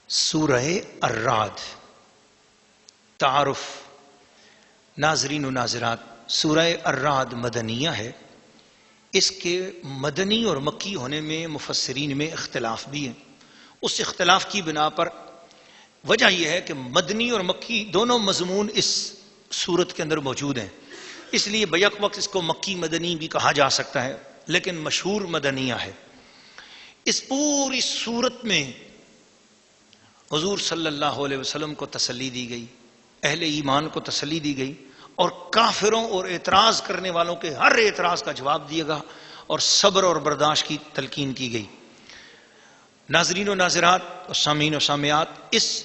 سورہ الرعد تعارف ناظرین و ناظرات، سورہ الرعد مدنیہ ہے۔ اس کے مدنی اور مکی ہونے میں مفسرین میں اختلاف بھی ہے۔ اس اختلاف کی بنا پر وجہ یہ ہے کہ مدنی اور مکی دونوں مضمون اس سورت کے اندر موجود ہیں، اس لیے بیک وقت اس کو مکی مدنی بھی کہا جا سکتا ہے، لیکن مشہور مدنیہ ہے۔ اس پوری سورت میں حضور صلی اللہ علیہ وسلم کو تسلی دی گئی، اہل ایمان کو تسلی دی گئی، اور کافروں اور اعتراض کرنے والوں کے ہر اعتراض کا جواب دیا گیا، اور صبر اور برداشت کی تلقین کی گئی۔ ناظرین و ناظرات اور سامعین و سامعات، اس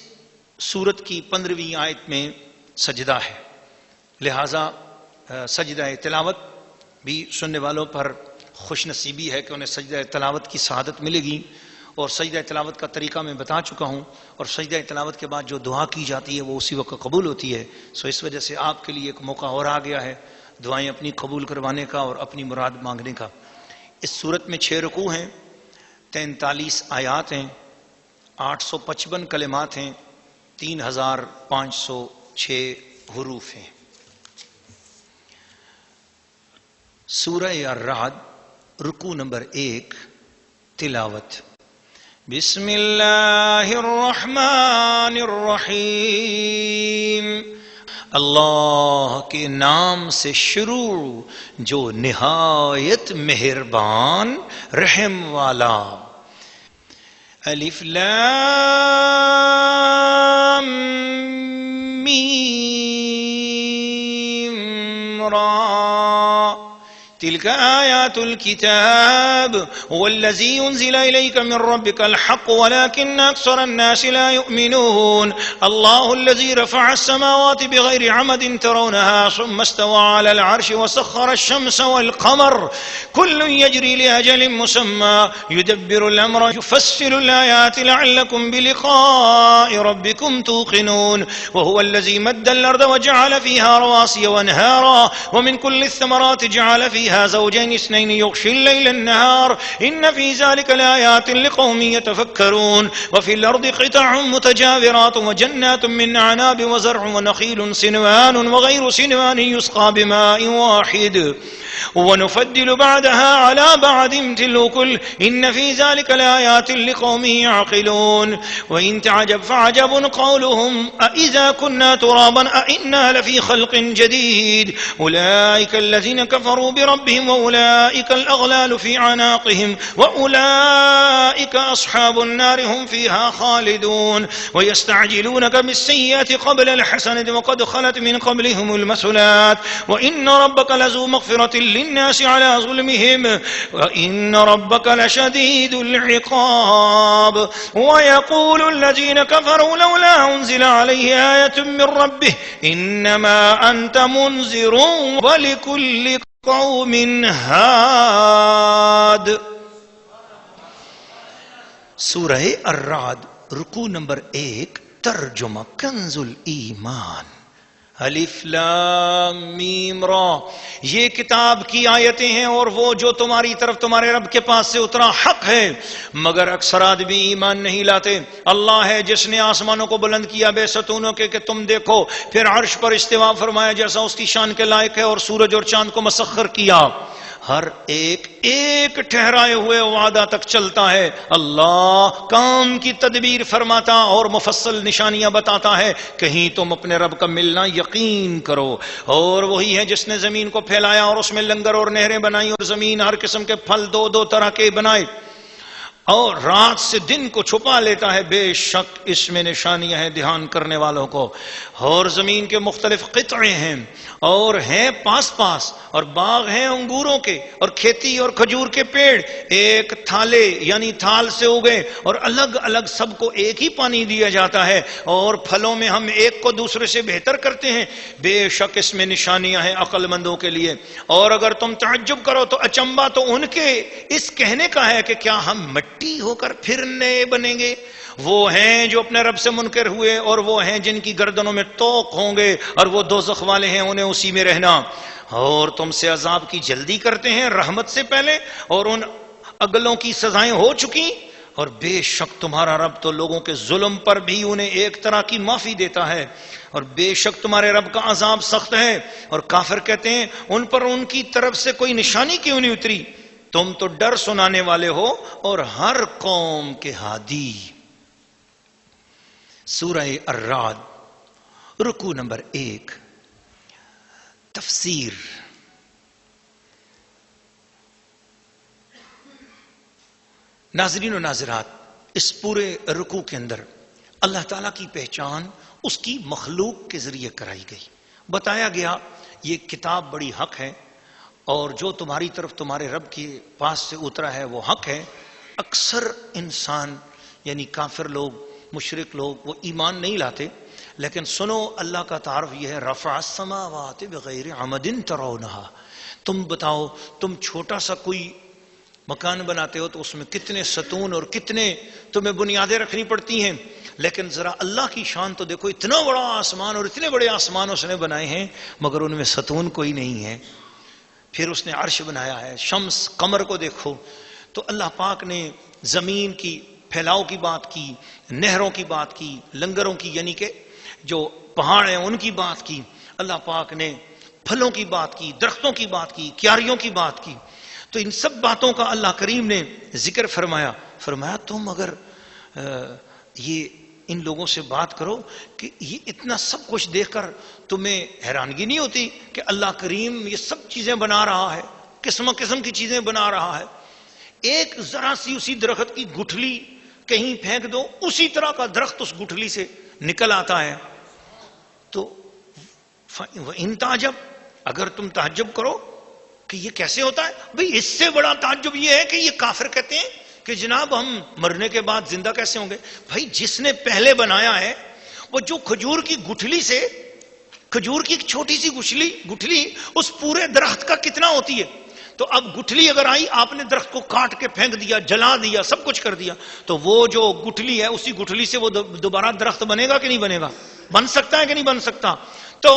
سورت کی 15ویں آیت میں سجدہ ہے، لہٰذا سجدہ تلاوت بھی سننے والوں پر خوش نصیبی ہے کہ انہیں سجدہ تلاوت کی سعادت ملے گی، اور سجدہ تلاوت کا طریقہ میں بتا چکا ہوں، اور سجدہ تلاوت کے بعد جو دعا کی جاتی ہے وہ اسی وقت قبول ہوتی ہے۔ سو اس وجہ سے آپ کے لیے ایک موقع اور آ گیا ہے دعائیں اپنی قبول کروانے کا اور اپنی مراد مانگنے کا۔ اس سورت میں 6 رکوع ہیں، 43 آیات ہیں، 855 کلمات ہیں، 3506 حروف ہیں۔ سورہ الرعد رکوع نمبر 1 تلاوت۔ بسم اللہ الرحمن الرحیم، اللہ کے نام سے شروع جو نہایت مہربان رحم والا۔ الف لام میم را تلك آيات الكتاب والذي أنزل إليك من ربك الحق ولكن أكثر الناس لا يؤمنون الله الذي رفع السماوات بغير عمد ترونها ثم استوى على العرش وسخر الشمس والقمر كل يجري لأجل مسمى يدبر الأمر يفسر الآيات لعلكم بلقاء ربكم توقنون وهو الذي مد الأرض وجعل فيها رواسي وأنهارا ومن كل الثمرات جعل فيها زوجين اثنين يغشي الليل النهار إن في ذلك لآيات لقوم يتفكرون وفي الأرض قطع متجاورات وجنات من أعناب وزرع ونخيل صنوان وغير صنوان يسقى بماء واحد ونفضل بعدها على بعد تلو كل إن في ذلك لآيات لقوم يعقلون وإن تعجب فعجب قولهم أإذا كنا ترابا أإنا لفي خلق جديد أولئك الذين كفروا بربهم وأولئك الأغلال في عناقهم وأولئك أصحاب النار هم فيها خالدون ويستعجلونك بالسيئات قبل الحسنة وقد خلت من قبلهم المثلات وإن ربك لذو مغفرة للناس على ظلمهم وإن ربك لشديد العقاب ويقول الذين كفروا لولا أنزل عليه آية من ربه إنما أنت منذر ولكل قوم هاد۔ سورہ الرعد رکوع نمبر 1 ترجمہ کنز الایمان۔ الف لام میم را، یہ کتاب کی آیتیں ہیں اور وہ جو تمہاری طرف تمہارے رب کے پاس سے اترا حق ہے، مگر اکثر آدمی ایمان نہیں لاتے۔ اللہ ہے جس نے آسمانوں کو بلند کیا بے ستونوں کے کہ تم دیکھو، پھر عرش پر استوا فرمایا جیسا اس کی شان کے لائق ہے، اور سورج اور چاند کو مسخر کیا، ہر ایک ایک ٹھہرائے ہوئے وعدہ تک چلتا ہے۔ اللہ کام کی تدبیر فرماتا اور مفصل نشانیاں بتاتا ہے، کہیں تم اپنے رب کا ملنا یقین کرو۔ اور وہی ہے جس نے زمین کو پھیلایا اور اس میں لنگر اور نہریں بنائی، اور زمین ہر قسم کے پھل 2 طرح کے بنائے، اور رات سے دن کو چھپا لیتا ہے، بے شک اس میں نشانیاں ہیں دھیان کرنے والوں کو۔ اور زمین کے مختلف قطعے ہیں اور ہیں پاس پاس، اور باغ ہیں انگوروں کے اور کھیتی اور کھجور کے پیڑ، ایک تھالے یعنی تھال سے اگے، اور الگ الگ سب کو ایک ہی پانی دیا جاتا ہے، اور پھلوں میں ہم ایک کو دوسرے سے بہتر کرتے ہیں، بے شک اس میں نشانیاں ہیں عقل مندوں کے لیے۔ اور اگر تم تعجب کرو تو اچنبا تو ان کے اس کہنے کا ہے کہ کیا ہم مٹی ہو کر پھر نئے بنیں گے؟ وہ ہیں جو اپنے رب سے منکر ہوئے، اور وہ ہیں جن کی گردنوں میں طوق ہوں گے، اور وہ دوزخ والے ہیں، انہیں اسی میں رہنا۔ اور تم سے عذاب کی جلدی کرتے ہیں رحمت سے پہلے، اور ان اگلوں کی سزائیں ہو چکی، اور بے شک تمہارا رب تو لوگوں کے ظلم پر بھی انہیں ایک طرح کی معافی دیتا ہے، اور بے شک تمہارے رب کا عذاب سخت ہے۔ اور کافر کہتے ہیں ان پر ان کی طرف سے کوئی نشانی کیوں نہیں اتری؟ تم تو ڈر سنانے والے ہو اور ہر قوم کے ہادی۔ سورہ الرعد رکوع نمبر 1۔ تفسیر۔ ناظرین و ناظرات، اس پورے رکوع کے اندر اللہ تعالیٰ کی پہچان اس کی مخلوق کے ذریعے کرائی گئی۔ بتایا گیا یہ کتاب بڑی حق ہے، اور جو تمہاری طرف تمہارے رب کے پاس سے اترا ہے وہ حق ہے۔ اکثر انسان یعنی کافر لوگ، مشرک لوگ، وہ ایمان نہیں لاتے، لیکن سنو اللہ کا تعارف یہ ہے، رفع السماوات بغیر عمد ترونہا۔ تم بتاؤ، تم چھوٹا سا کوئی مکان بناتے ہو تو اس میں کتنے ستون اور کتنے تمہیں بنیادیں رکھنی پڑتی ہیں، لیکن ذرا اللہ کی شان تو دیکھو، اتنا بڑا آسمان اور اتنے بڑے آسمان اس نے بنائے ہیں مگر ان میں ستون کوئی نہیں ہے۔ پھر اس نے عرش بنایا ہے، شمس قمر کو دیکھو تو اللہ پاک نے زمین کی پھیلاؤ کی بات کی، نہروں کی بات کی، لنگروں کی یعنی کہ جو پہاڑ ہیں ان کی بات کی، اللہ پاک نے پھلوں کی بات کی، درختوں کی بات کی، کیاریوں کی بات کی۔ تو ان سب باتوں کا اللہ کریم نے ذکر فرمایا تم اگر یہ ان لوگوں سے بات کرو کہ یہ اتنا سب کچھ دیکھ کر تمہیں حیرانگی نہیں ہوتی کہ اللہ کریم یہ سب چیزیں بنا رہا ہے، قسم قسم کی چیزیں بنا رہا ہے۔ ایک ذرا سی اسی درخت کی گٹھلی کہیں پھینک دو، اسی طرح کا درخت اس گٹھلی سے نکل آتا ہے۔ تو ان تعجب، اگر تم تعجب کرو کہ یہ کیسے ہوتا ہے، بھئی اس سے بڑا تعجب یہ ہے کہ یہ کافر کہتے ہیں کہ جناب ہم مرنے کے بعد زندہ کیسے ہوں گے؟ بھائی جس نے پہلے بنایا ہے وہ جو کھجور کی گٹھلی سے، کھجور کی ایک چھوٹی سی گٹھلی اس پورے درخت کا کتنا ہوتی ہے؟ تو اب گٹھلی اگر آئی، آپ نے درخت کو کاٹ کے پھینک دیا، جلا دیا، سب کچھ کر دیا، تو وہ جو گٹھلی ہے اسی گٹھلی سے وہ دوبارہ درخت بنے گا کہ نہیں بنے گا؟ بن سکتا ہے کہ نہیں بن سکتا؟ تو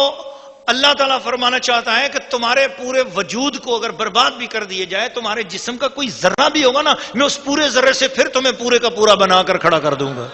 اللہ تعالیٰ فرمانا چاہتا ہے کہ تمہارے پورے وجود کو اگر برباد بھی کر دیے جائے، تمہارے جسم کا کوئی ذرہ بھی ہوگا نا، میں اس پورے ذرے سے پھر تمہیں پورے کا پورا بنا کر کھڑا کر دوں گا۔